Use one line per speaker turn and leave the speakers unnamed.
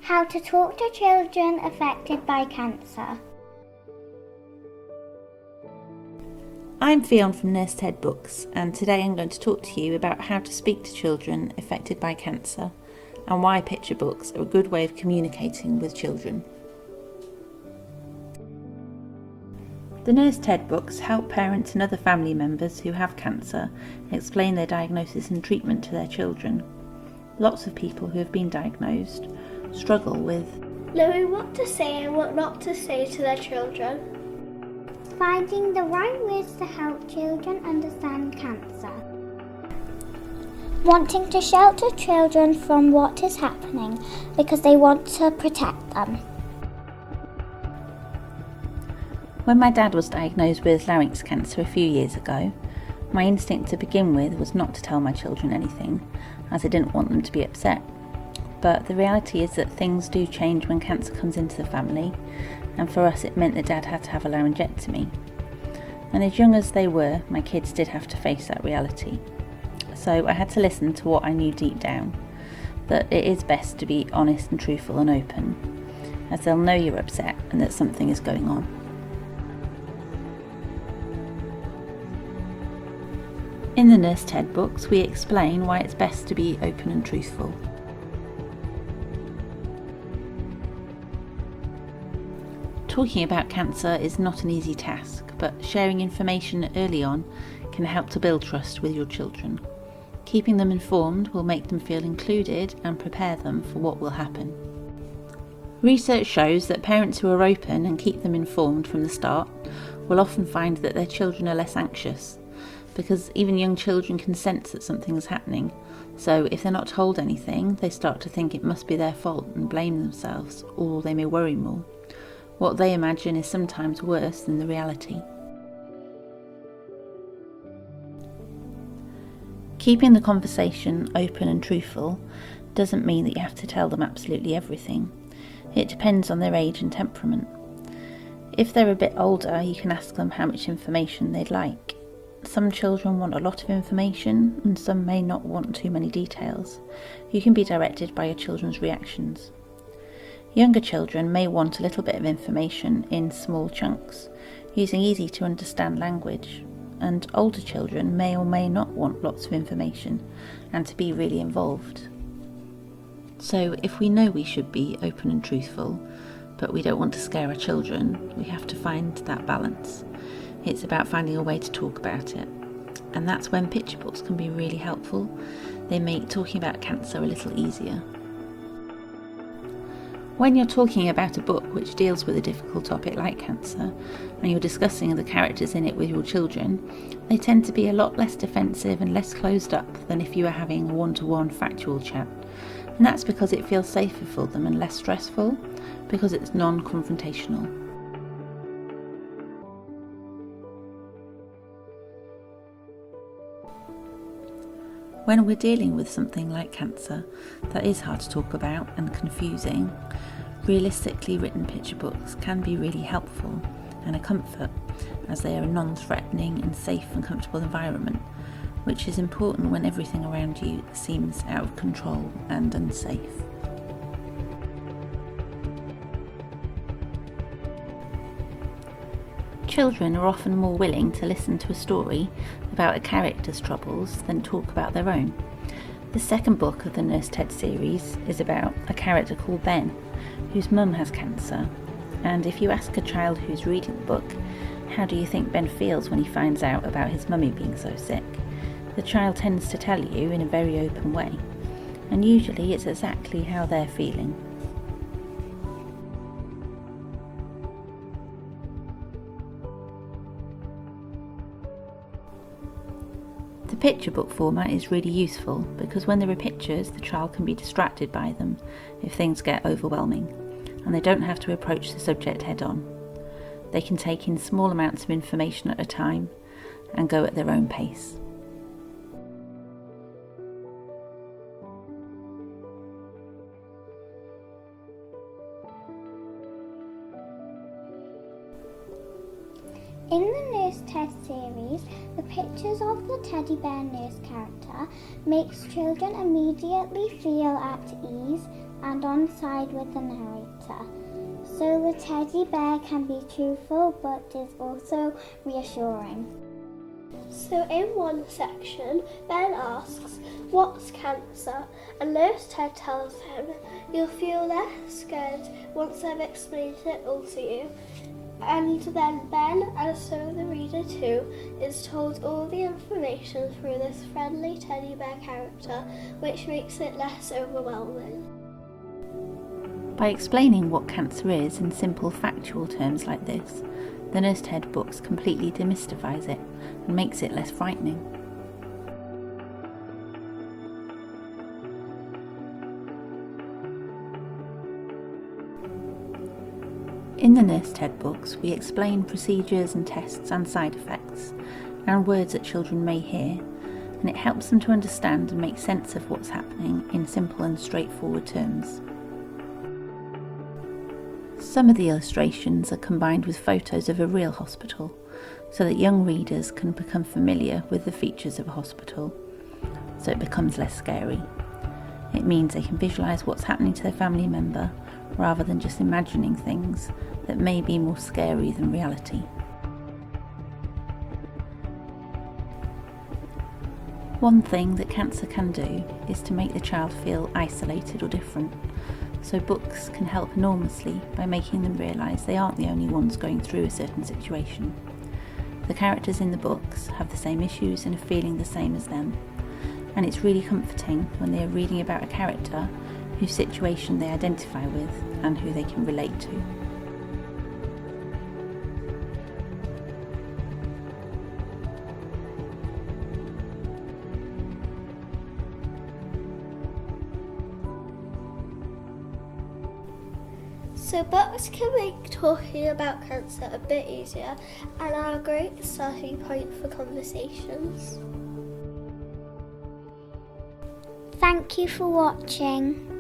How to talk to children affected by cancer.
I'm Fionn from Nurse Ted Books, and today I'm going to talk to you about how to speak to children affected by cancer and why picture books are a good way of communicating with children. The Nurse Ted Books help parents and other family members who have cancer explain their diagnosis and treatment to their children. Lots of people who have been diagnosed struggle with
knowing what to say and what not to say to their children.
Finding the right words to help children understand cancer. Wanting to shelter children from what is happening because they want to protect them.
When my dad was diagnosed with larynx cancer a few years ago, my instinct to begin with was not to tell my children anything, as I didn't want them to be upset. But the reality is that things do change when cancer comes into the family, and for us it meant that Dad had to have a laryngectomy. And as young as they were, my kids did have to face that reality. So I had to listen to what I knew deep down, that it is best to be honest and truthful and open, as they'll know you're upset and that something is going on. In the Nurse Ted Books, we explain why it's best to be open and truthful. Talking about cancer is not an easy task, but sharing information early on can help to build trust with your children. Keeping them informed will make them feel included and prepare them for what will happen. Research shows that parents who are open and keep them informed from the start will often find that their children are less anxious, because even young children can sense that something is happening. So if they're not told anything, they start to think it must be their fault and blame themselves, or they may worry more. What they imagine is sometimes worse than the reality. Keeping the conversation open and truthful doesn't mean that you have to tell them absolutely everything. It depends on their age and temperament. If they're a bit older, you can ask them how much information they'd like. Some children want a lot of information and some may not want too many details. You can be directed by your children's reactions. Younger children may want a little bit of information in small chunks, using easy to understand language, and older children may or may not want lots of information and to be really involved. So if we know we should be open and truthful, but we don't want to scare our children, we have to find that balance. It's about finding a way to talk about it, and that's when picture books can be really helpful. They make talking about cancer a little easier. When you're talking about a book which deals with a difficult topic like cancer, and you're discussing the characters in it with your children, they tend to be a lot less defensive and less closed up than if you were having a one-to-one factual chat. And that's because it feels safer for them and less stressful, because it's non-confrontational. When we're dealing with something like cancer that is hard to talk about and confusing, realistically written picture books can be really helpful and a comfort, as they are a non-threatening and safe and comfortable environment, which is important when everything around you seems out of control and unsafe. Children are often more willing to listen to a story about a character's troubles than talk about their own. The second book of the Nurse Ted series is about a character called Ben, whose mum has cancer, and if you ask a child who's reading the book, how do you think Ben feels when he finds out about his mummy being so sick, the child tends to tell you in a very open way, and usually it's exactly how they're feeling. The picture book format is really useful because when there are pictures, the child can be distracted by them if things get overwhelming, and they don't have to approach the subject head on. They can take in small amounts of information at a time and go at their own pace.
In the Nurse Ted series, the pictures of the teddy bear nurse character makes children immediately feel at ease and on side with the narrator. So the teddy bear can be truthful but is also reassuring.
So in one section, Ben asks, "What's cancer?" and Nurse Ted tells him, "You'll feel less scared once I've explained it all to you." And then Ben, and so the reader too, is told all the information through this friendly teddy bear character, which makes it less overwhelming.
By explaining what cancer is in simple factual terms like this, the Nurse Ted books completely demystifies it and makes it less frightening. In the Nurse Ted books, we explain procedures and tests and side effects, and words that children may hear, and it helps them to understand and make sense of what's happening in simple and straightforward terms. Some of the illustrations are combined with photos of a real hospital, so that young readers can become familiar with the features of a hospital, so it becomes less scary. It means they can visualise what's happening to their family member, rather than just imagining things that may be more scary than reality. One thing that cancer can do is to make the child feel isolated or different, so books can help enormously by making them realise they aren't the only ones going through a certain situation. The characters in the books have the same issues and are feeling the same as them, and it's really comforting when they are reading about a character whose situation they identify with and who they can relate to.
So books can make talking about cancer a bit easier and are a great starting point for conversations.
Thank you for watching.